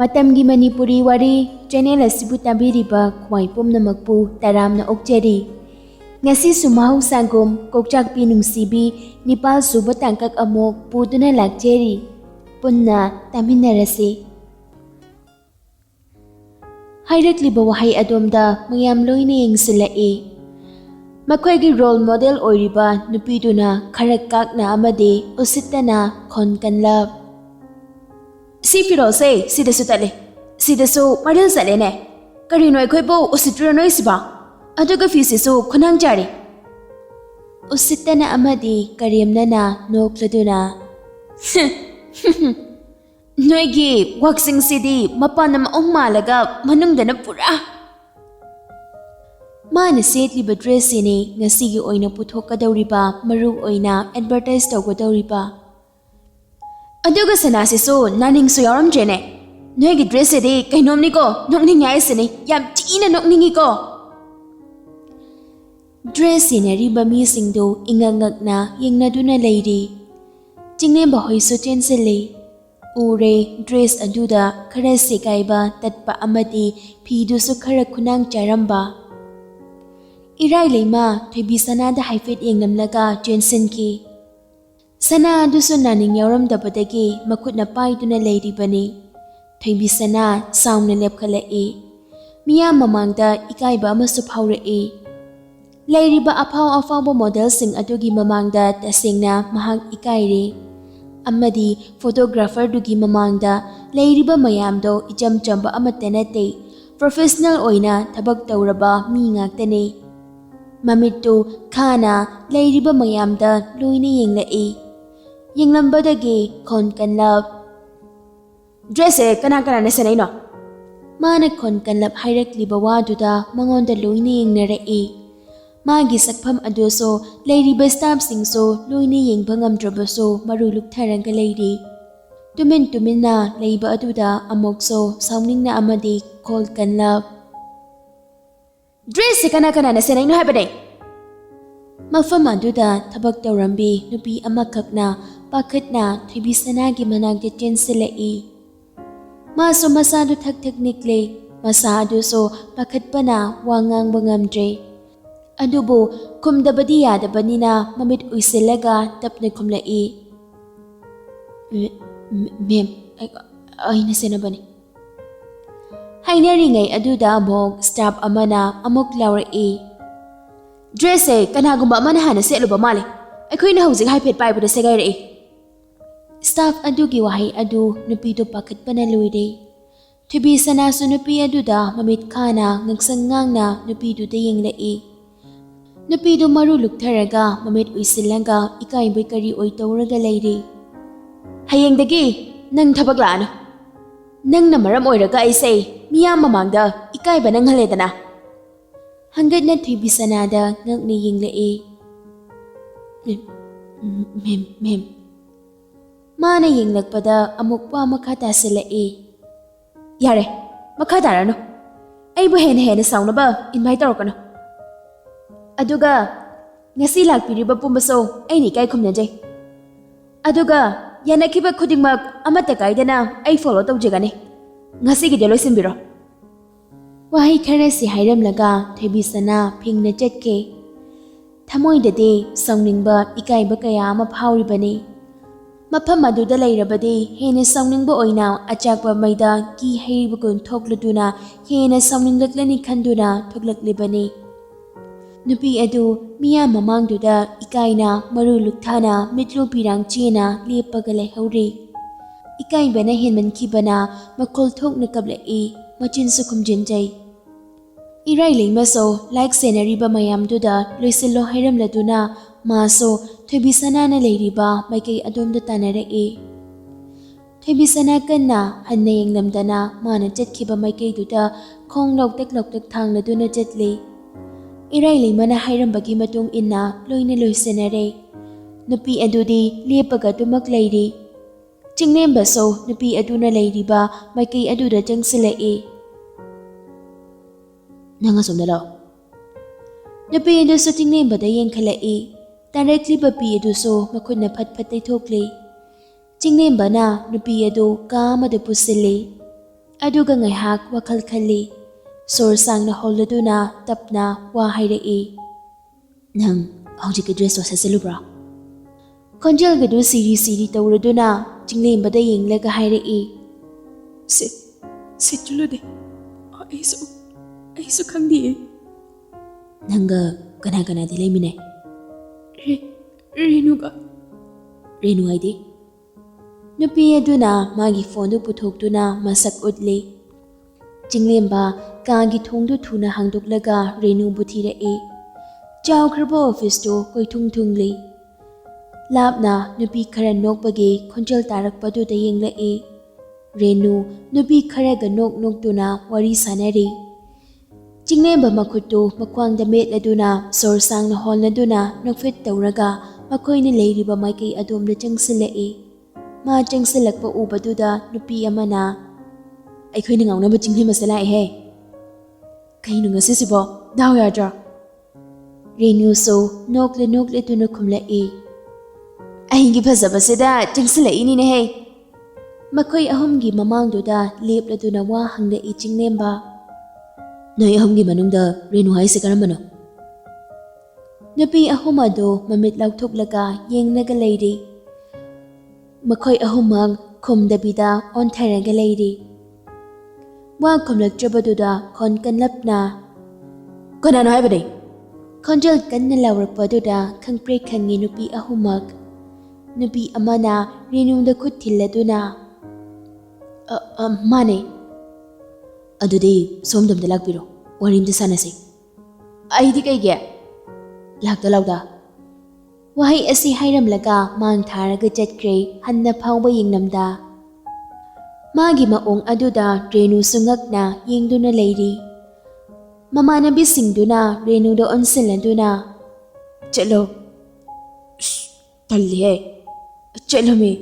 Matamgi Manipuri Wari channel asibu tabiriba khwai pumnamakpu taramna okjeri. Ngasi sumahu sangum Kokchakpi Nungshibi Nipal suba tangkak amok puduna lakjeri. Punna taminarasi. Hairakliba wahai adomda mayam loina yengsilai. Makhwaigi role model oiriba nupiduna kharakakna amadi usittana khonkanlab. Si firose sidasu tale. Sidasu maril salene. Karino akhwaibo usitro noisiba. Aduga fisisu khunang jari. Usittana amadi karimnana nokladuna. Noigi waksing sidi mapanam malaga manungdana pura. Mana setliba dress ini ngasigi oina puthokadawriba maru oina advertise tawgadawriba. Aduga sanasisu naningsu yaramjene. Noigi dress edi kainomni ko nokningai sini yam tina nokningi ko. Dress ina riba mi singdo ingangakna yengnaduna leiri. Jingnemba hoisu chensili. Ure dress aduda khara sekaiba tatpa amadi phidusu khara khunang charamba. Irai leima thoibi sanada haifet yengnamlaga jensenki. Sana adusu naning yauramdabadagi makhutna paiduna leiribani. Thoibi sana saungna lepkhalai. Miyam mamangda ikaiba amasu phaurai. Leiriba aphau afauba model sing adugi mamangda tasengna mahak ikairi. Amadi photographer dugi mamangda leiriba mayamdo ijam chamba amatenate professional oina thabak tawraba mi ngaktane. Mamitu khana leiriba mayamda loina yenglai. Yenglambadagi khonkanlab. Dress kana na sanay no? Mana khonkanlab hairakliba waduda mangonda loina yengnarai. Magi sakpham adoso leiriba staff singso loina yengba ngamdrabaso maruluk tharanga leiri. Tumin na leiba aduda amokso sauningna amadi khonkanlab. Dress kana na sanay no habane. Mafam aduda thabak tawrambi nupi amakakna pakhatna thoibi sanagi managda chensilai. Maso masadu thak nikle masadu so pakhatpana wangang bangamdre. Adubo kumdabadi yadabanina mamit uisilaga tapna kumlai. Mem, ay nasenabani. Hainaringay aduda amok staff amana amok laurai. Dress kanagumba amana hana seluba mali. Akoina hawsing haipet paibada segairai. Staff adugi wahay adu nupido pakhatpana luide. Thubi sanasu nupi aduda mamit khana ngagsangang na nupido dayenglai. Nupido maru luktharaga mamit uisilanga ikaiboy kari oy tawraga leiri. Hayengdagi nang thabak laano. Nang namaram oiraga aisay miyam mamangda ikaiba nang haledana. Hanggat na thubi sanada ngagni yenglai. Mem. Mana yenglagpada amukpa makhata silai. Yare, makhata no. Aibu hen saunaba invite tarokano. Aduga ngasi lakpiriba pumbaso aini kai khumnajai. Aduga yanakiba khudingmak amata kaidana ai follow tawjagani. Ngasi gi deloisinbiro. Wahi khara si hairamlaga thebisana phingna chatke. Thamoidade sauningba ikaiba kaya ama phauribani. Mafam aduda leirabadi hena sauningba oina achakba maida ki heibukun thokladuna hena sauninglaklani khanduna thoklaklibani. Nupi adu miya mamangduda ikaina maru lukthana mitlu pirang chena lepaga lehauri. Ikaibana henmankibana makol thokna kablai machin sukumjinjai. Irai leimaso like senariba mayamduda loisillo hairamladuna maso thoibisana na leiriba maikei adomda tanarai. Thoibisana kanna hanna yenglamdana mana chatkhiba maikei duda khong loktak thangladuna chatli. Irai leimana hairambagi matung inna loina loisenare. Nupi adudi lepaga tumak leiri. Chingnemba so nupi aduna leiriba maikei aduda jangsilai. Nangasumna lao. Nupi adu so chingnemba da yengkhalai. Directly ba pi adu so makhutna phat thokli. Chingnemba na nupi adu ka amada pusili. ꯑꯗꯨꯒ ꯉꯥꯏꯍꯥꯛ ꯋꯥꯈꯜ ꯈꯜꯂꯤ ꯁꯣꯔ ꯁꯥꯡꯅ ꯍꯣꯜꯂꯗꯨꯅ ꯇꯞꯅ ꯋꯥ ꯍꯥꯏꯔꯛꯏ ꯅꯪ ꯍꯧꯖꯤꯛꯀꯤ ꯗ꯭ꯔꯦꯁꯇꯣ ꯁꯦꯠꯆꯜꯂꯨꯕ꯭ꯔꯥ ꯈꯣꯟꯖꯦꯜꯒꯗꯨ ꯁꯤꯔꯤ ꯁꯤꯔꯤ ꯇꯧꯔꯗꯨꯅ ꯆꯤꯡꯂꯦꯝꯕꯗ ꯌꯦꯡꯂꯒ ꯍꯥꯏꯔꯛꯏ ꯁꯦꯠꯆꯜꯂꯨꯗꯦ ꯑꯩꯁꯨ ꯈꯪꯗꯤꯌꯦ ꯅꯪꯒ ꯀꯅꯥ ꯀꯅꯥꯗꯤ ꯂꯩꯃꯤꯟꯅꯩ ꯔꯦꯅꯨ ꯍꯥꯏꯗꯤ ꯅꯨꯄꯤ ꯑꯗꯨꯅ ꯃꯥꯒꯤ ꯐꯣꯟꯗꯨ ꯄꯨꯊꯣꯛꯇꯨꯅ ꯃꯁꯛ ꯎꯠꯂꯤ ꯆꯤꯡꯂꯦꯝꯕ ꯀꯥꯒꯤ ꯊꯣꯡꯗꯨ ꯊꯨꯅ ꯍꯥꯡꯗꯣꯛꯂꯒ ꯔꯦꯅꯨꯕꯨ ꯊꯤꯔꯛꯏ ꯆꯥꯎꯈ꯭ꯔꯕ ꯑꯣꯐꯤꯁꯇꯨ ꯀꯣꯏꯊꯨꯡ ꯊꯨꯡꯂꯤ ꯂꯥꯞꯅ ꯅꯨꯄꯤ ꯈꯔ ꯅꯣꯛꯄꯒꯤ ꯈꯣꯟꯖꯦꯜ ꯇꯥꯔꯛꯄꯗꯨꯗ ꯌꯦꯡꯂꯛꯏ ꯔꯦꯅꯨ ꯅꯨꯄꯤ ꯈꯔꯒ ꯅꯣꯛꯇꯨꯅ ꯋꯥꯔꯤ ꯁꯥꯟꯅꯔꯤ ꯆꯤꯡꯂꯦꯝꯕ ꯃꯈꯨꯠꯇꯨ ꯃꯈ꯭ꯋꯥꯡꯗ ꯃꯦꯠꯂꯗꯨꯅ ꯁꯣꯔ ꯁꯥꯡꯅ ꯍꯣꯜꯂꯗꯨꯅ ꯅꯣꯛꯐꯦꯠ ꯇꯧꯔꯒ ꯃꯈꯣꯏꯅ ꯂꯩꯔꯤꯕ ꯃꯥꯏꯀꯩ ꯑꯗꯣꯝꯗ ꯆꯪꯁꯤꯜꯂꯛꯏ ꯃꯥ ꯆꯪꯁꯤꯜꯂꯛꯄ ꯎꯕꯗꯨꯗ ꯅꯨꯄꯤ ꯑꯃꯅ ꯑꯩꯈꯣꯏꯅ ꯉꯥꯎꯅꯕ ꯆꯤꯡꯂꯦꯝꯕꯁꯦ ꯂꯥꯛꯑꯦꯍꯦ ꯀꯩꯅꯣ ꯉꯁꯤꯁꯤꯕꯣ ꯗꯥꯎ ꯌꯥꯗ꯭ꯔꯥ ꯔꯦꯅꯨꯁꯨ ꯅꯣꯛꯂꯗꯨꯅ ꯈꯨꯝꯂꯛꯏ ꯑꯩꯒꯤ ꯐꯖꯕꯁꯤꯗ ꯆꯪꯁꯤꯜꯂꯛꯏꯅꯤꯅꯦꯍꯦ ꯃꯈꯣꯏ ꯑꯍꯨꯝꯒꯤ ꯃꯃꯥꯡꯗꯨꯗ ꯂꯦꯞꯂꯗꯨꯅ ꯋꯥ ꯍꯪꯂꯛꯏ ꯆꯤꯡꯂꯦꯝꯕ ꯅꯣꯏ ꯑꯍꯨꯝꯒꯤ ꯃꯅꯨꯡꯗ ꯔꯦꯅꯨ ꯍꯥꯏꯁꯦ ꯀꯔꯝꯕꯅꯣ ꯅꯨꯄꯤ ꯑꯍꯨꯝ ꯑꯗꯨ ꯃꯃꯤꯠ ꯂꯥꯎꯊꯣꯛꯂꯒ ꯌꯦꯡꯂꯒ ꯂꯩꯔꯤ ꯃꯈꯣꯏ ꯑꯍꯨꯝꯃꯛ ꯈꯨꯝꯗꯕꯤꯗ ꯑꯣꯟꯊꯔꯒ ꯂꯩꯔꯤ ꯋꯥ ꯈꯨꯝꯂꯛꯇ꯭ꯔꯕꯗꯨꯗ ꯈꯣꯟ ꯀꯟꯂꯞꯅ ꯀꯅꯥꯅꯣ ꯍꯥꯏꯕꯅꯤ ꯈꯣꯟꯖꯦꯜ ꯀꯟꯅ ꯂꯥꯎꯔꯛꯄꯗꯨꯗ ꯈꯪꯄ꯭ꯔꯦꯛ ꯈꯪꯉꯤ ꯅꯨꯄꯤ ꯑꯍꯨꯝꯃꯛ ꯅꯨꯄꯤ ꯑꯃꯅ ꯔꯦꯅꯨꯗ ꯈꯨꯠ ꯊꯤꯜꯂꯗꯨꯅ ꯃꯥꯅꯦ ꯑꯗꯨꯗꯤ ꯁꯣꯝꯗꯣꯝꯗ ꯂꯥꯛꯄꯤꯔꯣ ꯋꯥꯔꯤ ꯑꯝꯇ ꯁꯥꯟꯅꯁꯤ ꯑꯩꯗꯤ ꯀꯩꯒꯤ ꯂꯥꯛꯇ ꯂꯥꯎꯗ ꯋꯥꯍꯩ ꯑꯁꯤ ꯍꯥꯏꯔꯝꯂꯒ ꯃꯥꯡ ꯊꯥꯔꯒ ꯆꯠꯈ꯭ꯔꯦ ꯍꯟꯅ ꯐꯥꯎꯕ ꯌꯦꯡꯂꯝꯗ ꯃꯥꯒꯤ ꯃꯑꯣꯡ ꯑꯗꯨꯗ ꯔꯦꯅꯨꯁꯨ ꯉꯛꯅ ꯌꯦꯡꯗꯨꯅ ꯂꯩꯔꯤ ꯃꯃꯥꯟꯅꯕꯤꯁꯤꯡꯗꯨꯅ ꯔꯦꯅꯨꯗ ꯑꯣꯟꯁꯤꯜꯂꯗꯨꯅ ꯆꯠꯂꯣ ꯇꯜꯂꯤꯍꯦ ꯆꯠꯂꯣꯃꯤ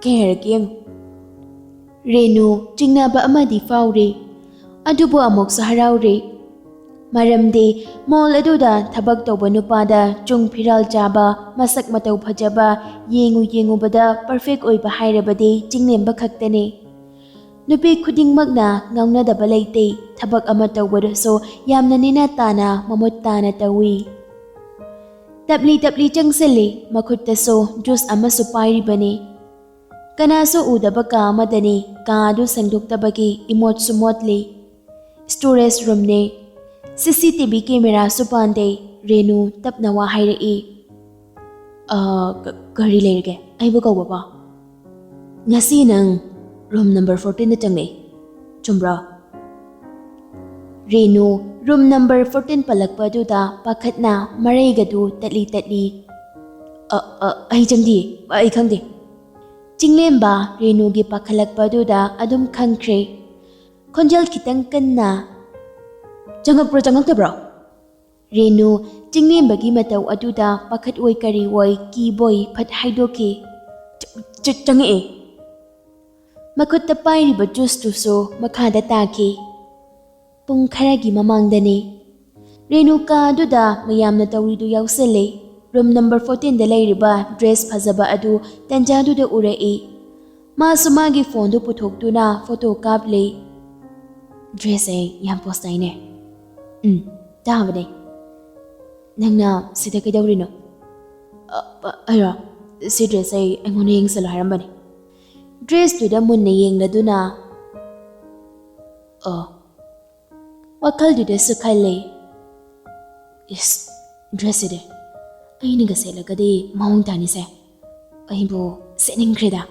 ꯀꯩ ꯍꯥꯏꯔꯛꯀꯦ ꯌꯦꯡꯉꯨ ꯔꯦꯅꯨ ꯆꯤꯡꯅꯕ ꯑꯃꯗꯤ ꯐꯥꯎꯔꯤ ꯑꯗꯨꯕꯨ ꯑꯃꯨꯛꯁꯨ ꯍꯔꯥꯎꯔꯤ ꯃꯔꯝꯗꯤ ꯃꯣꯜ ꯑꯗꯨꯗ ꯊꯕꯛ ꯇꯧꯕ ꯅꯨꯄꯥꯗ ꯆꯨꯡ ꯐꯤꯔꯥꯜ ꯆꯥꯕ ꯃꯁꯛ ꯃꯇꯧ ꯐꯖꯕ ꯌꯦꯡꯉꯨꯕꯗ ꯄꯔꯐꯦꯛ ꯑꯣꯏꯕ ꯍꯥꯏꯔꯕꯗꯤ ꯆꯤꯡꯂꯦꯝꯕ ꯈꯛꯇꯅꯤ ꯅꯨꯄꯤ ꯈꯨꯗꯤꯡꯃꯛꯅ ꯉꯥꯎꯅꯗꯕ ꯂꯩꯇꯦ ꯊꯕꯛ ꯑꯃ ꯇꯧꯕꯗꯁꯨ ꯌꯥꯝꯅ ꯅꯦꯅꯥ ꯇꯥꯅ ꯃꯃꯨꯠ ꯇꯥꯅ ꯇꯧꯏ ꯇꯞꯂꯤ ꯆꯪꯁꯤꯜꯂꯤ ꯃꯈꯨꯠꯇꯁꯨ ꯖꯨꯁ ꯑꯃꯁꯨ ꯄꯥꯏꯔꯤꯕꯅꯤ ꯀꯅꯥꯁꯨ ꯎꯗꯕ ꯀꯥ ꯑꯃꯗꯅꯤ ꯀꯥ ꯑꯗꯨ ꯁꯦꯡꯗꯣꯛꯇꯕꯒꯤ ꯏꯃꯣꯠꯁꯨ ꯃꯣꯠꯂꯤ ꯁ꯭ꯇꯣꯔꯦꯖ ꯔꯨꯝꯅꯤ CCTV ꯀꯦꯃꯦꯔꯥꯁꯨ ꯄꯥꯟꯗꯦ ꯔꯦꯅꯨ ꯇꯞꯅ ꯋꯥ ꯍꯥꯏꯔꯛꯏ ꯀꯔꯤ ꯂꯩꯔꯒꯦ ꯑꯩꯕꯨ ꯀꯧꯕꯕꯣ ꯉꯁꯤ ꯅꯪ ꯔꯨꯝ ꯅꯝꯕꯔ 14ꯗ ꯆꯪꯉꯛꯏ ꯆꯨꯝꯕ꯭ꯔꯥ ꯔꯦꯅꯨ ꯔꯨꯝ ꯅꯝꯕꯔ 14 ꯄꯜꯂꯛꯄ ꯑꯗꯨꯗ ꯄꯥꯈꯠꯅ ꯃꯔꯩꯒꯗꯨ ꯇꯠꯂꯤ ꯑꯩ ꯆꯪꯗꯤꯌꯦ ꯑꯩ ꯈꯪꯗꯦ ꯆꯤꯡꯂꯦꯝꯕ ꯔꯦꯅꯨꯒꯤ ꯄꯥꯈꯠꯂꯛꯄ ꯑꯗꯨꯗ ꯑꯗꯨꯝ ꯈꯪꯈ꯭ꯔꯦ ꯈꯣꯟꯖꯦꯜ ꯈꯤꯇꯪ ꯀꯟꯅ ꯆꯪꯉꯛꯄ꯭ꯔꯣ ꯆꯪꯉꯛꯇꯕ꯭ꯔꯣ ꯔꯦꯅꯨ ꯆꯤꯡꯂꯦꯝꯕꯒꯤ ꯃꯇꯧ ꯑꯗꯨꯗ ꯄꯥꯈꯠꯑꯣꯏ ꯀꯔꯤꯑꯣꯏ ꯀꯤꯕꯣꯏ ꯐꯠ ꯍꯥꯏꯗꯣꯛꯈꯤ ꯆꯪꯉꯛꯑꯦ ꯃꯈꯨꯠꯇ ꯄꯥꯏꯔꯤꯕ ꯖꯨꯁꯇꯨꯁꯨ ꯃꯈꯥꯗ ꯇꯥꯈꯤ ꯄꯨꯡ ꯈꯔꯒꯤ ꯃꯃꯥꯡꯗꯅꯤ ꯔꯦꯅꯨ ꯀꯥ ꯑꯗꯨꯗ ꯃꯌꯥꯝꯅ ꯇꯧꯔꯤꯗꯨ ꯌꯥꯎꯁꯜꯂꯤ ꯔꯨꯝ ꯅꯝꯕꯔ 14ꯗ ꯂꯩꯔꯤꯕ ꯗ꯭ꯔꯦꯁ ꯐꯖꯕ ꯑꯗꯨ ꯇꯟꯖꯥꯗꯨꯗ ꯎꯔꯛꯏ ꯃꯥꯁꯨ ꯃꯥꯒꯤ ꯐꯣꯟꯗꯨ ꯄꯨꯊꯣꯛꯇꯨꯅ ꯐꯣꯇꯣ ꯀꯥꯞꯂꯤ ꯗ꯭ꯔꯦꯁꯁꯦ ꯌꯥꯝ ꯄꯣꯁ ꯇꯥꯏꯅꯦ ꯇꯥꯕꯅꯦ ꯅꯪꯅ ꯁꯤꯗ ꯀꯩꯗꯧꯔꯤꯅꯣ ꯑꯩꯔꯣ ꯁꯤ ꯗ꯭ꯔꯦꯁꯁꯦ ꯑꯩꯉꯣꯟꯗ ꯌꯦꯡꯁꯜꯂꯣ ꯍꯥꯏꯔꯝꯕꯅꯦ ꯗ꯭ꯔꯦꯁꯇꯨꯗ ꯃꯨꯟꯅ ꯌꯦꯡꯂꯗꯨꯅ ꯋꯥꯈꯜꯗꯨꯗꯁꯨ ꯈꯜꯂꯤ ꯏꯁ ꯗ꯭ꯔꯦꯁꯁꯤꯗꯤ ꯑꯩꯅꯒ ꯁꯦꯠꯂꯒꯗꯤ ꯃꯑꯣꯡ ꯇꯥꯅꯤꯁꯦ ꯑꯩꯕꯨ ꯁꯦꯠꯅꯤꯡꯈ꯭ꯔꯦꯗ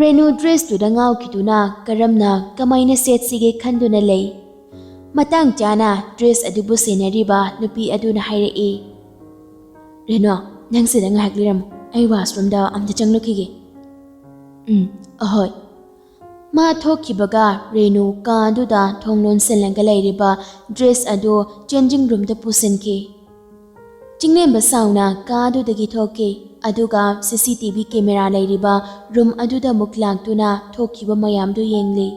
ꯔꯦꯅꯨ ꯗ꯭ꯔꯦꯁꯇꯨꯗ ꯉꯥꯎꯈꯤꯗꯨꯅ ꯀꯔꯝꯅ ꯀꯃꯥꯏꯅ ꯁꯦꯠꯁꯤꯒꯦ ꯈꯟꯗꯨꯅ ꯂꯩ ꯃꯇꯥꯡ ꯆꯥꯅ ꯗ꯭ꯔꯦꯁ ꯑꯗꯨꯕꯨ ꯁꯦꯟꯅꯔꯤꯕ ꯅꯨꯄꯤ ꯑꯗꯨꯅ ꯍꯥꯏꯔꯛꯏ ꯔꯦꯅꯨ ꯅꯪ ꯁꯤꯗ ꯉꯥꯏꯍꯥꯛ ꯂꯩꯔꯝꯃꯨ ꯑꯩ ꯋꯥꯁꯔꯨꯝꯗ ꯑꯝꯇ ꯆꯪꯂꯛꯈꯤꯒꯦ ꯑꯍꯣꯏ ꯃꯥ ꯊꯣꯛꯈꯤꯕꯒ ꯔꯦꯅꯨ ꯀꯥ ꯑꯗꯨꯗ ꯊꯣꯡ ꯂꯣꯟꯁꯤꯜꯂꯒ ꯂꯩꯔꯤꯕ ꯗ꯭ꯔꯦꯁ ꯑꯗꯨ ꯆꯦꯟꯖꯤꯡ ꯔꯨꯝꯗ ꯄꯨꯁꯤꯟꯈꯤ ꯆꯤꯡꯂꯦꯝꯕ ꯁꯥꯎꯅ ꯀꯥ ꯑꯗꯨꯗꯒꯤ ꯊꯣꯛꯈꯤ ꯑꯗꯨꯒ CCTV ꯀꯦꯃꯦꯔꯥ ꯂꯩꯔꯤꯕ ꯔꯨꯝ ꯑꯗꯨꯗ ꯑꯃꯨꯛ ꯂꯥꯛꯇꯨꯅ ꯊꯣꯛꯈꯤꯕ ꯃꯌꯥꯝꯗꯨ ꯌꯦꯡꯂꯤ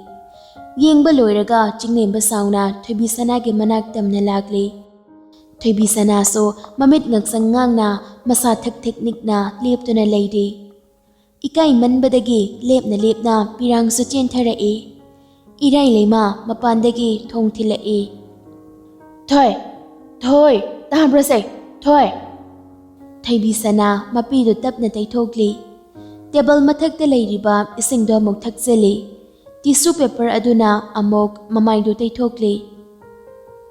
ꯌꯦꯡꯕ ꯂꯣꯏꯔꯒ ꯆꯤꯡꯂꯦꯝꯕ ꯁꯥꯎꯅ ꯊꯣꯏꯕꯤꯁꯅꯥꯒꯤ ꯃꯅꯥꯛ ꯇꯝꯅ ꯂꯥꯛꯂꯤ ꯊꯣꯏꯕꯤꯁꯅꯥꯁꯨ ꯃꯃꯤꯠ ꯉꯛꯁꯪ ꯉꯥꯡꯅ ꯃꯁꯥ ꯊꯛ ꯅꯤꯛꯅ ꯂꯦꯞꯇꯨꯅ ꯂꯩꯔꯤ ꯏꯀꯥꯏꯃꯟꯕꯗꯒꯤ ꯂꯦꯞꯅ ꯄꯤꯔꯥꯡꯁꯨ ꯆꯦꯟꯊꯔꯛꯏ Irai lema mapandagi thong thilai. Thoi, thoi, tabrase, thoi. Thaibi sana mapidu tapna taithokli. Table mathakta leiriba isingdo amok thakjeli. Tissue paper aduna amok mamaidu taithokli.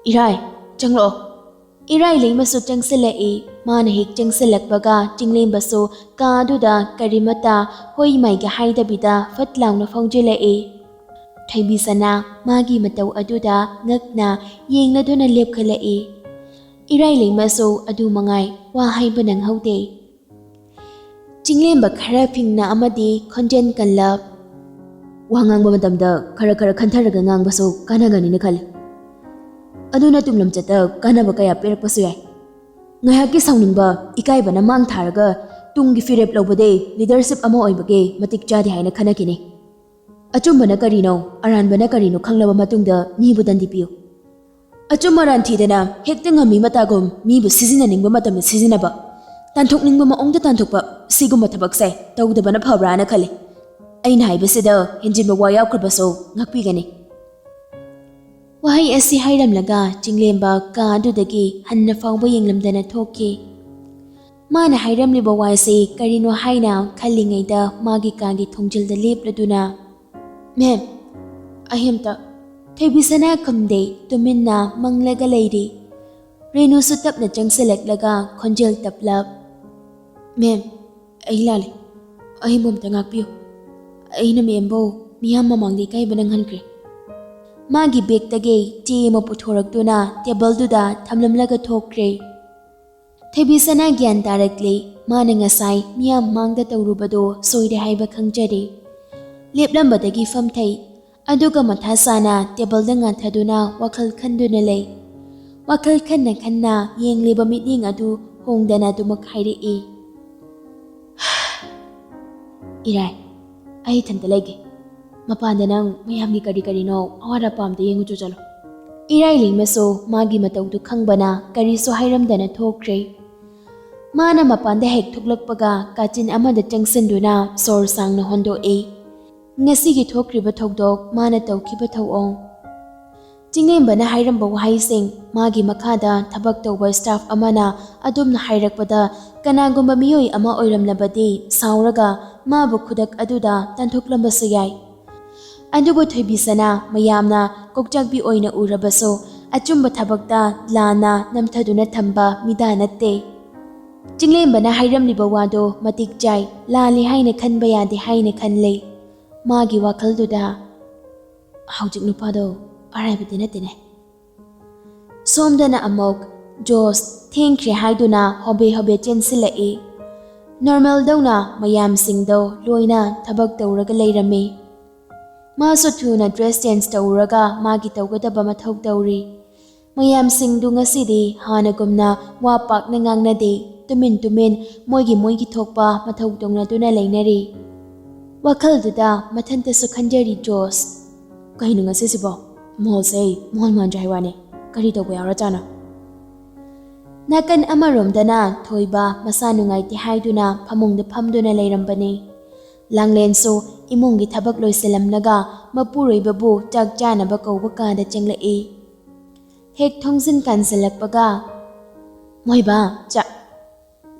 Irai, changlo. Irai leimasu changsilai. Mana hik changsilakbaga chinglembasu ka aduda karimata hoi maiga haidabida fatlaungna phongjilai. Thaibi sana magi matau aduda ngakna yengladuna lepkhalai. Irai leimasu adu mangai wa haiba nanghaude. Chinglemba khara phingna amadi khonjen kanlap. Wa ngangba matamda khara khantharaga ngangbasu kanagani khal. Aduna tumlam chata kanaba kaya perakpasu yai. Ngayaki sauningba ikaibana mang tharaga tungi firep lobade leadership ama oibage matik chadi haina khanakini. Achumbana karino aranbana karino khanglaba matungda mibu dandipiyo. Achumaran thidana hekta ngami matagum mibu sizinaningba matamna sizinaba. Tanthokningba maongda tanthokpa sigumba thabakse tawdabana phabrana khale. Aina haibasida hinjinba wa yaukhrbaso ngakpigani. Wahai asi hairamlaga chinglemba ka adudagi hanna fawba yenglamdana thoki. Mana hairamliba waise karino haina khallingaida magi kagi thongjilda lepladuna. Ma'am, ahimta Thaibisana kamde tuminna manglaga leiri. Renu sutapna changsilaklaga khonjel taplap. Ma'am, ailali. Ahimumta ngakpiyo. Aina membo miyam mamangdi kaiba nanghankre. Magi bektage tea ma puthoraktuna tableduda thamlamlaga thokre. Thaibisana gyan tarakle mana ngasai miyam mangda tawrubado soide haiba khangjari. Leplambadagi famthai aduga mathasana tableda ngathaduna wakhal khanduna lei. Wakhal khanna yengleba mitning adu hongdana dumak hairei. Irai, ai thanta lege. Mapanda nang mayamgi kari-karino awara pamda yengu chalo. Irai lingmaso magi matawdu khangbana kariso hairamdana thokre. Mana mapanda hek thuklakpaga kachin amada changsinduna sor sangna hondoe. Ngasigi thokriba thokdok mana tawkhiba thawong. Chinglembana hairamba wahaising magi makhada thabak tawba staff amana adumna hairakpada kanagumba miyoi ama oiramlabadi sauraga mabu khudak aduda tanthoklambasu yai. Adugo Thaibisana mayamna Kokchakpi oina urabaso achumba thabakta lana namthaduna thamba mida natte. Chinglembana hairamliba wado matik jai lali haina khanba yade haina khanle. Magi wakhalduda haujik nupado araibadi nattene. Somdana amok Jos thengkre haiduna hobe chensilai. Normal dawna mayam singdo loina thabak tawraga leirame. Maso thuna dress change tawraga magi tawgadaba mathau tawri. Mayam singdu ngasidi hanagumna wapak na ngangnade tumin moigi thokpa mathau tawngna leinari. Wakhalduda mathantasu khanjari Jos. Kahino ngasisibo molse mol manjaiwane kari tawba yawra chana. Nakan amaromdana thoiba masanungaiti haiduna phamungda phamduna leirambani. Langlenso imungi thabak loiselamnaga mapuroibabu chak chanaba kawba kada changlai. Hek thongsin kansalakpaga moiba cha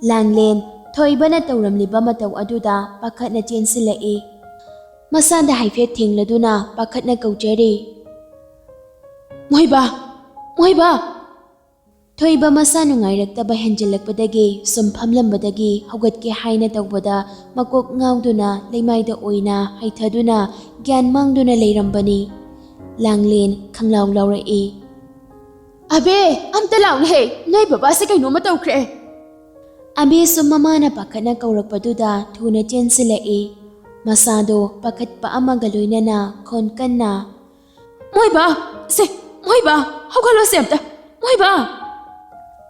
Langlen thoibana tawramliba mataw aduda pakhatna chensilai. Masanda haifet thingladuna pakhatna kawjari. Moiba Thoiba masanungairakta henjilakpadagi sumphamlambadagi haugatke haina tawbada makok ngawduna leimaida oina haithaduna gyan mangduna leirambani. Langlen khanglaw lawrai. Abe amta lawna he noi baba se kainoma tawkre. Abe summamana pakhatna kawrakpaduda thuna chensilai. Masado pakhatpa amaga loinana khonkanna. Moiba hawgalo semta moiba.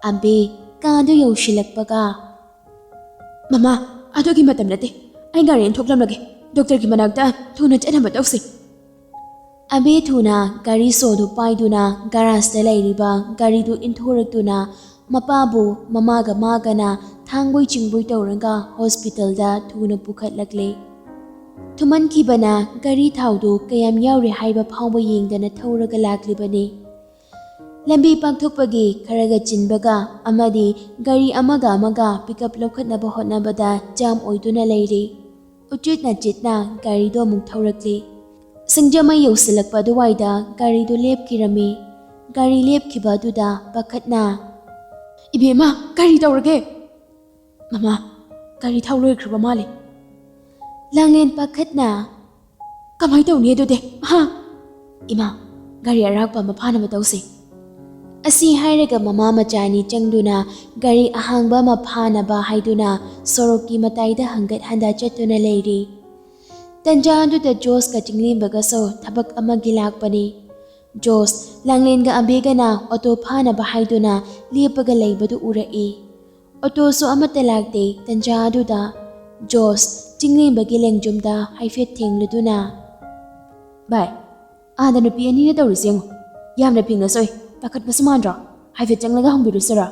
Abe kado yaushilakpaga. Mama, adogi matam nate. Ay garin thoklamlage. Doctor ki managta thuna chanaba tawsi. Abe thuna gari sodu paiduna garasta leiriba garidu inthoraktuna mapabu mamaga magana thangboy chingboi tawranga hospital da thuna pukhatlakle. ꯊꯨꯃꯟꯈꯤꯕꯅ ꯒꯥꯔꯤ ꯊꯥꯎꯗꯨ ꯀꯌꯥꯝ ꯌꯥꯎꯔꯦ ꯍꯥꯏꯕ ꯐꯥꯎꯕ ꯌꯦꯡꯗꯅ ꯊꯧꯔꯒ ꯂꯥꯛꯂꯤꯕꯅꯤ꯫ ꯂꯝꯕꯤ ꯄꯥꯛꯊꯣꯛꯄꯒꯤ ꯈꯔꯒ ꯆꯤꯟꯕꯒ ꯑꯃꯗꯤ ꯒꯥꯔꯤ ꯑꯃꯒ ꯄꯤꯀꯞ ꯂꯧꯈꯠꯅꯕ ꯍꯣꯠꯅꯕꯗ ꯖꯥꯝ ꯑꯣꯏꯗꯨꯅ ꯂꯩꯔꯤ꯫ ꯎꯆꯤꯠꯅ ꯆꯤꯠꯅ ꯒꯥꯔꯤꯗꯣ ꯑꯃꯨꯛ ꯊꯧꯔꯛꯂꯤ꯫ ꯁꯤꯡꯖꯃꯩ ꯌꯧꯁꯤꯜꯂꯛꯄ ꯑꯗꯨꯋꯥꯏꯗ ꯒꯥꯔꯤꯗꯨ ꯂꯦꯞꯈꯤꯔꯝꯃꯤ꯫ ꯒꯥꯔꯤ ꯂꯦꯞꯈꯤꯕ ꯑꯗꯨꯗ ꯄꯥꯈꯠꯅ "ꯏꯕꯦꯝꯃ, ꯀꯔꯤ ꯇꯧꯔꯒꯦ?" "ꯃꯃꯥ, ꯒꯥꯔꯤ ꯊꯥꯎ ꯂꯣꯏꯈ꯭ꯔꯕ ꯃꯥꯜꯂꯦ." ꯂꯥꯡꯂꯦꯟ ꯄꯥꯈꯠꯅ "ꯀꯃꯥꯏ ꯇꯧꯅꯤ ꯑꯗꯨꯗꯤ? "ꯏꯃꯥ, ꯒꯥꯔꯤ ꯑꯔꯥꯛꯄ ꯑꯃ ꯐꯥꯅꯕ ꯇꯧꯁꯤ." ꯑꯁꯤ ꯍꯥꯏꯔꯒ ꯃꯃꯥ ꯃꯆꯥꯅꯤ ꯆꯪꯗꯨꯅ ꯒꯥꯔꯤ ꯑꯍꯥꯡꯕ ꯑꯃ ꯐꯥꯅꯕ ꯍꯥꯏꯗꯨꯅ ꯁꯣꯔꯣꯛꯀꯤ ꯃꯇꯥꯏꯗ ꯍꯪꯒꯠ ꯍꯟꯗꯥ ꯆꯠꯇꯨꯅ ꯂꯩꯔꯤ꯫ ꯇꯟꯖꯥ ꯑꯗꯨꯗ ꯖꯣꯁꯀ ꯆꯤꯡꯂꯦꯝꯕꯒꯁꯨ ꯊꯕꯛ ꯑꯃꯒꯤ ꯂꯥꯛꯄꯅꯤ꯫ ꯖꯣꯁ ꯂꯥꯡꯂꯦꯟꯒ ꯑꯕꯦꯒꯅ ꯑꯣꯇꯣ ꯐꯥꯅꯕ ꯍꯥꯏꯗꯨꯅ ꯂꯦꯞꯄꯒ ꯂꯩꯕꯗꯨ ꯎꯔꯛꯏ꯫ ꯑꯣꯇꯣꯁꯨ ꯑꯃꯠꯇ ꯂꯥꯛꯇꯦ꯫ ꯇꯟꯖꯥ ꯑꯗꯨꯗ ꯖꯣꯁ ꯆꯤꯡꯂꯦꯝꯕꯒꯤ ꯂꯦꯡꯖꯨꯝꯗ ꯍꯥꯏꯐꯦꯠ ꯊꯦꯡꯂꯨꯗꯨꯅ "ꯚꯥꯏ, ꯑꯥꯗ ꯅꯨꯄꯤ ꯑꯅꯤꯅ ꯇꯧꯔꯤꯁꯤ ꯌꯦꯡꯉꯨ. ꯌꯥꯝꯅ ꯐꯤꯡꯅꯁꯣꯏ. ꯄꯥꯈꯠꯄꯁꯨ ꯃꯥꯟꯗ꯭ꯔꯣ? ꯍꯥꯏꯐꯦꯠ ꯆꯪꯂꯒ ꯍꯪꯕꯤꯔꯨꯁꯤꯔꯣ?"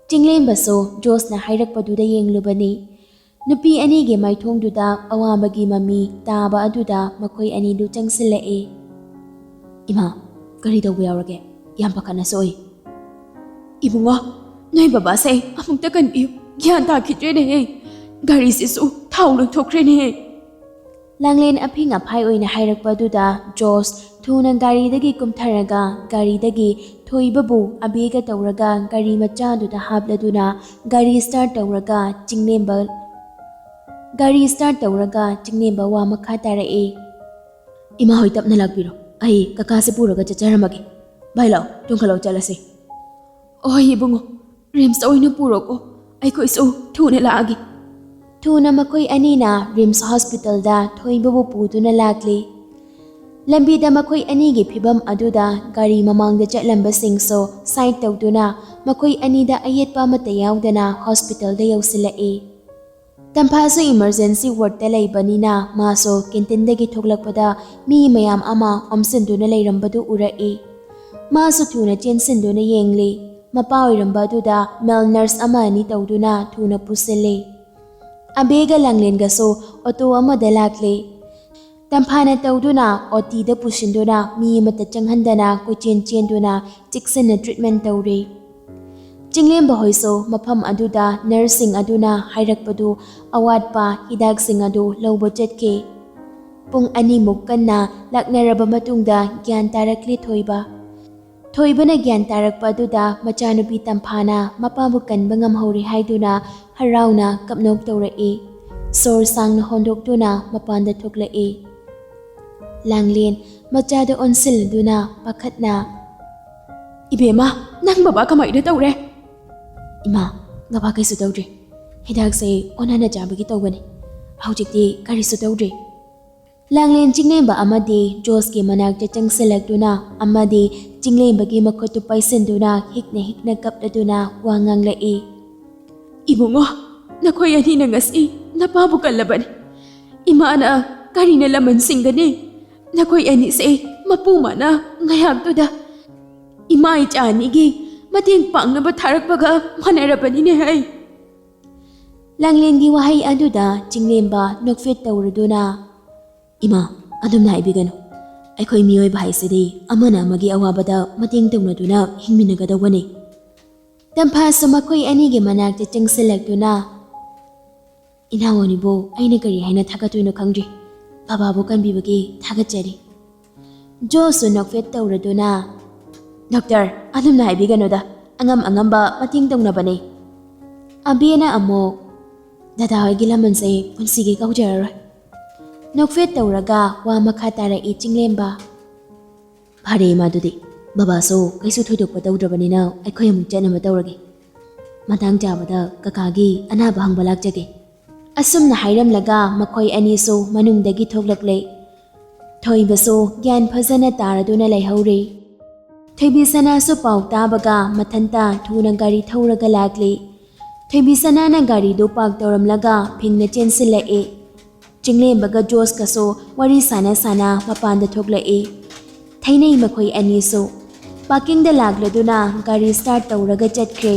ꯆꯤꯡꯂꯦꯝꯕꯁꯨ ꯖꯣꯁꯅ ꯍꯥꯏꯔꯛꯄꯗꯨꯗ ꯌꯦꯡꯂꯨꯕꯅꯤ꯫ ꯅꯨꯄꯤ ꯑꯅꯤꯒꯤ ꯃꯥꯏꯊꯣꯡꯗꯨꯗ ꯑꯋꯥꯕꯒꯤ ꯃꯃꯤ ꯇꯥꯕ ꯑꯗꯨꯗ ꯃꯈꯣꯏ ꯑꯅꯤꯗꯨ ꯆꯪꯁꯤꯜꯂꯛꯏ꯫ "ꯏꯃꯥ, ꯀꯔꯤ ꯇꯧꯕ ꯌꯥꯎꯔꯒꯦ? ꯌꯥꯝ ꯄꯥꯈꯠꯅꯁꯣꯏ." "ꯏꯕꯨꯡꯉꯣ, ꯅꯣꯏ ꯕꯕꯥꯁꯦ ꯑꯃꯨꯛꯇ ꯀꯟꯕꯤꯌꯨ. ꯒ꯭ꯌꯥꯟ ꯇꯥꯈꯤꯗ꯭ꯔꯦꯅꯦꯍꯦ. ꯒꯥꯔꯤꯁꯤꯁꯨ ꯊꯥꯎ ꯂꯣꯏꯊꯣꯛꯈ꯭ꯔꯦꯅꯦꯍꯦ." ꯂꯥꯡꯂꯦꯟ ꯑꯐꯤꯡ ꯑꯐꯥꯏ ꯑꯣꯏꯅ ꯍꯥꯏꯔꯛꯄ ꯑꯗꯨꯗ ꯖꯣꯁ ꯊꯨꯅ ꯒꯥꯔꯤꯗꯒꯤ ꯀꯨꯝꯊꯔꯒ ꯒꯥꯔꯤꯗꯒꯤ ꯊꯣꯏꯕꯕꯨ ꯑꯕꯦꯒ ꯇꯧꯔꯒ ꯒꯥꯔꯤ ꯃꯆꯥꯗꯨꯗ ꯍꯥꯞꯂꯗꯨꯅ ꯒꯥꯔꯤ ꯁ꯭ꯇꯥꯔꯠ ꯇꯧꯔꯒ ꯆꯤꯡꯂꯦꯝꯕ ꯋꯥ ꯃꯈꯥ ꯇꯥꯔꯛꯏ꯫ "ꯏꯃꯥ ꯍꯣꯏ ꯇꯞꯅ ꯂꯥꯛꯄꯤꯔꯣ. ꯑꯩ ꯀꯀꯥꯁꯦ ꯄꯨꯔꯒ ꯆꯠꯆꯔꯝꯃꯒꯦ. ꯚꯥꯏ ꯂꯥꯛꯑꯣ, ꯇꯨꯡꯈꯠꯂꯛꯑꯣ ꯆꯠꯂꯁꯤ." "ꯍꯣꯏ ꯏꯕꯨꯡꯉꯣ, ꯔꯤꯝꯁ ꯑꯣꯏꯅ ꯄꯨꯔꯣꯀꯣ. ꯑꯩꯈꯣꯏꯁꯨ ꯊꯨꯅ ꯂꯥꯛꯑꯒꯦ." ꯊꯨꯅ ꯃꯈꯣꯏ ꯑꯅꯤꯅ ꯔꯤꯝꯁ ꯍꯣꯁꯄꯤꯇꯥꯜꯗ ꯊꯣꯏꯕꯕꯨ ꯄꯨꯗꯨꯅ ꯂꯥꯛꯂꯤ꯫ ꯂꯝꯕꯤꯗ ꯃꯈꯣꯏ ꯑꯅꯤꯒꯤ ꯐꯤꯚꯝ ꯑꯗꯨꯗ ꯒꯥꯔꯤ ꯃꯃꯥꯡꯗ ꯆꯠꯂꯝꯕꯁꯤꯡꯁꯨ ꯁꯥꯏꯠ ꯇꯧꯗꯨꯅ ꯃꯈꯣꯏ ꯑꯅꯤꯗ ꯑꯌꯦꯠꯄ ꯑꯃꯠꯇ ꯌꯥꯎꯗꯅ ꯍꯣꯁꯄꯤꯇꯥꯜꯗ ꯌꯧꯁꯤꯜꯂꯛꯏ꯫ ꯇꯝꯐꯥꯁꯨ ꯏꯃꯔꯖꯦꯟꯁꯤ ꯋꯥꯔꯗꯇ ꯂꯩꯕꯅꯤꯅ ꯃꯥꯁꯨ ꯀꯦꯟꯇꯤꯟꯗꯒꯤ ꯊꯣꯛꯂꯛꯄꯗ ꯃꯤ ꯃꯌꯥꯝ ꯑꯃ ꯑꯣꯝꯁꯤꯟꯗꯨꯅ ꯂꯩꯔꯝꯕꯗꯨ ꯎꯔꯛꯏ꯫ ꯃꯥꯁꯨ ꯊꯨꯅ ꯆꯦꯟꯁꯤꯟꯗꯨꯅ ꯌꯦꯡꯂꯤ꯫ ꯃꯄꯥ ꯑꯣꯏꯔꯝꯕ ꯑꯗꯨꯗ ꯃꯦꯜ ꯅꯔꯁ ꯑꯃ ꯑꯅꯤ ꯇꯧꯗꯨꯅ ꯊꯨꯅ ꯄꯨꯁꯤꯜꯂꯤ꯫ ꯑꯕꯦꯒ ꯂꯥꯡꯂꯦꯟꯒꯁꯨ ꯑꯣꯇꯣ ꯑꯃꯗ ꯂꯥꯛꯂꯤ꯫ ꯇꯝꯐꯥꯅ ꯇꯧꯗꯨꯅ OTꯗ ꯄꯨꯁꯤꯟꯗꯨꯅ ꯃꯤ ꯑꯃꯠꯇ ꯆꯪꯍꯟꯗꯅ ꯀꯣꯏꯆꯦꯟ ꯆꯦꯟꯗꯨꯅ ꯆꯦꯛꯁꯤꯟꯅ ꯇ꯭ꯔꯤꯠꯃꯦꯟ ꯇꯧꯔꯤ꯫ ꯆꯤꯡꯂꯦꯝꯕ ꯍꯣꯏꯁꯨ ꯃꯐꯝ ꯑꯗꯨꯗ ꯅꯔꯁꯁꯤꯡ ꯑꯗꯨꯅ ꯍꯥꯏꯔꯛꯄꯗꯨ ꯑꯋꯥꯠꯄ ꯍꯤꯗꯥꯛꯁꯤꯡ ꯑꯗꯨ ꯂꯧꯕ ꯆꯠꯈꯤ꯫ ꯄꯨꯡ 2ꯃꯨꯛ ꯀꯟꯅ ꯂꯥꯛꯅꯔꯕ ꯃꯇꯨꯡꯗ ꯒ꯭ꯌꯥꯟ ꯇꯥꯔꯛꯂꯤ ꯊꯣꯏꯕ꯫ ꯊꯣꯏꯕꯅ ꯒ꯭ꯌꯥꯟ ꯇꯥꯔꯛꯄ ꯑꯗꯨꯗ ꯃꯆꯥꯅꯨꯄꯤ ꯇꯝꯐꯥꯅ ꯃꯄꯥꯕꯨ ꯀꯟꯕ ꯉꯝꯍꯧꯔꯦ ꯍꯥꯏꯗꯨꯅ ꯍꯔꯥꯎꯅ ꯀꯞꯅꯣꯛ ꯇꯧꯔꯛꯏ꯫ ꯁꯣꯔ ꯁꯥꯡꯅ ꯍꯣꯟꯗꯣꯛꯇꯨꯅ ꯃꯄꯥꯟꯗ ꯊꯣꯛꯂꯛꯏ꯫ ꯂꯥꯡꯂꯦꯟ ꯃꯆꯥꯗ ꯑꯣꯟꯁꯤꯜꯂꯗꯨꯅ ꯄꯥꯈꯠꯅ "ꯏꯕꯦꯝꯃ, ꯅꯪ ꯕꯕꯥ ꯀꯃꯥꯏꯅ ꯇꯧꯔꯦ?" "ꯏꯃꯥ, ꯕꯕꯥ ꯀꯩꯁꯨ ꯇꯧꯗ꯭ꯔꯤ. ꯍꯤꯗꯥꯛꯁꯦ ꯑꯣꯟꯅꯅ ꯆꯥꯕꯒꯤ ꯇꯧꯕꯅꯤ. ꯍꯧꯖꯤꯛꯇꯤ ꯀꯔꯤꯁꯨ ꯇꯧꯗ꯭ꯔꯤ." ꯂꯥꯡꯂꯦꯟ ꯆꯤꯡꯂꯦꯝꯕ ꯑꯃꯗꯤ ꯖꯣꯁꯀꯤ ꯃꯅꯥꯛꯇ ꯆꯪꯁꯤꯜꯂꯛꯇꯨꯅ ꯑꯃꯗꯤ ꯆꯤꯡꯂꯦꯝꯕꯒꯤ ꯃꯈꯨꯠꯇꯨ ꯄꯥꯏꯁꯤꯟꯗꯨꯅ ꯍꯤꯛꯅ ꯀꯞꯂꯗꯨꯅ ꯋꯥ ꯉꯥꯡꯂꯛꯏ꯫ "ꯏꯕꯨꯡꯉꯣ, ꯅꯈꯣꯏ ꯑꯅꯤꯅ ꯉꯁꯤ ꯅꯄꯥꯕꯨ ꯀꯜꯂꯕꯅꯤ. ꯏꯃꯥꯅ ꯀꯔꯤꯅ ꯂꯃꯟ ꯁꯤꯡꯒꯅꯤ? ꯅꯈꯣꯏ ꯑꯅꯤꯁꯦ ꯃꯄꯨ ꯃꯥꯅ ꯉꯥꯏꯍꯥꯛꯇꯨꯗ ꯏꯃꯥ ꯏꯆꯥ ꯑꯅꯤꯒꯤ ꯃꯇꯦꯡ ꯄꯥꯡꯅꯕ ꯊꯥꯔꯛꯄꯒ ꯃꯥꯟꯅꯔꯕꯅꯤꯅꯦ ꯑꯩ." ꯂꯥꯡꯂꯦꯟꯒꯤ ꯋꯥꯍꯩ ꯑꯗꯨꯗ ꯆꯤꯡꯂꯦꯝꯕ ꯅꯣꯛꯐꯦꯠ ꯇꯧꯔꯗꯨꯅ "ꯏꯃꯥ, ꯑꯗꯨꯝꯅ ꯍꯥꯏꯕꯤꯒꯅꯨ. ꯑꯩꯈꯣꯏ ꯃꯤꯑꯣꯏꯕ ꯍꯥꯏꯁꯤꯗꯤ ꯑꯃꯅ ꯑꯃꯒꯤ ꯑꯋꯥꯕꯗ ꯃꯇꯦꯡ ꯇꯧꯅꯗꯨꯅ ꯍꯤꯡꯃꯤꯟꯅꯒꯗꯧꯕꯅꯤ." ꯇꯝꯐꯥꯁꯨ ꯃꯈꯣꯏ ꯑꯅꯤꯒꯤ ꯃꯅꯥꯛꯇ ꯆꯪꯁꯤꯜꯂꯛꯇꯨꯅ "ꯏꯅꯥꯎ-ꯑꯅꯤꯕꯨ ꯑꯩꯅ ꯀꯔꯤ ꯍꯥꯏꯅ ꯊꯥꯒꯠꯇꯣꯏꯅꯣ ꯈꯪꯗ꯭ꯔꯤ. ꯕꯕꯥꯕꯨ ꯀꯟꯕꯤꯕꯒꯤ ꯊꯥꯒꯠꯆꯔꯤ." ꯖꯣꯁꯁꯨ ꯅꯣꯛꯐꯦꯠ ꯇꯧꯔꯗꯨꯅ "ꯗꯣꯛꯇꯔ, ꯑꯗꯨꯝꯅ ꯍꯥꯏꯕꯤꯒꯅꯨꯗ. ꯑꯉꯝꯕ ꯃꯇꯦꯡ ꯇꯧꯅꯕꯅꯤ." ꯑꯕꯦꯅ ꯑꯃꯨꯛ "ꯗꯗꯥ ꯍꯣꯏꯒꯤ ꯂꯃꯟꯁꯦ ꯄꯨꯟꯁꯤꯒꯤ ꯀꯥꯎꯖꯔꯔꯣꯏ." ꯅꯣꯛꯐꯦꯠ ꯇꯧꯔꯒ ꯋꯥ ꯃꯈꯥ ꯇꯥꯔꯛꯏ ꯆꯤꯡꯂꯦꯝꯕ꯫ "ꯐꯔꯦ ꯏꯃꯥꯗꯨꯗꯤ. ꯕꯕꯥꯁꯨ ꯀꯩꯁꯨ ꯊꯣꯏꯗꯣꯛꯄ ꯇꯧꯗ꯭ꯔꯕꯅꯤꯅ ꯑꯩꯈꯣꯏ ꯑꯃꯨꯛ ꯆꯠꯅꯕ ꯇꯧꯔꯒꯦ. ꯃꯇꯥꯡ ꯆꯥꯕꯗ ꯀꯀꯥꯒꯤ ꯑꯅꯥꯕ ꯍꯪꯕ ꯂꯥꯛꯆꯒꯦ." ꯑꯁꯨꯝꯅ ꯍꯥꯏꯔꯝꯂꯒ ꯃꯈꯣꯏ ꯑꯅꯤꯁꯨ ꯃꯅꯨꯡꯗꯒꯤ ꯊꯣꯛꯂꯛꯂꯦ꯫ ꯊꯣꯏꯕꯁꯨ ꯒ꯭ꯌꯥꯟ ꯐꯖꯅ ꯇꯥꯔꯗꯨꯅ ꯂꯩꯍꯧꯔꯤ꯫ ꯊꯣꯏꯕꯤꯁꯅꯥꯁꯨ ꯄꯥꯎ ꯇꯥꯕꯒ ꯃꯊꯟꯇ ꯊꯨꯅ ꯒꯥꯔꯤ ꯊꯧꯔꯒ ꯂꯥꯛꯂꯤ꯫ ꯊꯣꯏꯕꯤꯁꯅꯥꯅ ꯒꯥꯔꯤꯗꯨ ꯄꯥꯛ ꯇꯧꯔꯝꯂꯒ ꯐꯤꯡꯅ ꯆꯦꯟꯁꯤꯜꯂꯛꯏ꯫ ꯆꯤꯡꯂꯦꯝꯕꯒ ꯖꯣꯁꯀꯁꯨ ꯋꯥꯔꯤ ꯁꯥꯅ ꯃꯄꯥꯟꯗ ꯊꯣꯛꯂꯛꯏ꯫ ꯊꯩꯅꯩ ꯃꯈꯣꯏ ꯑꯅꯤꯁꯨ꯫ ꯄꯥꯔꯀꯤꯡꯗ ꯂꯥꯛꯂꯗꯨꯅ ꯒꯥꯔꯤ ꯁ꯭ꯇꯥꯔꯠ ꯇꯧꯔꯒ ꯆꯠꯈ꯭ꯔꯦ꯫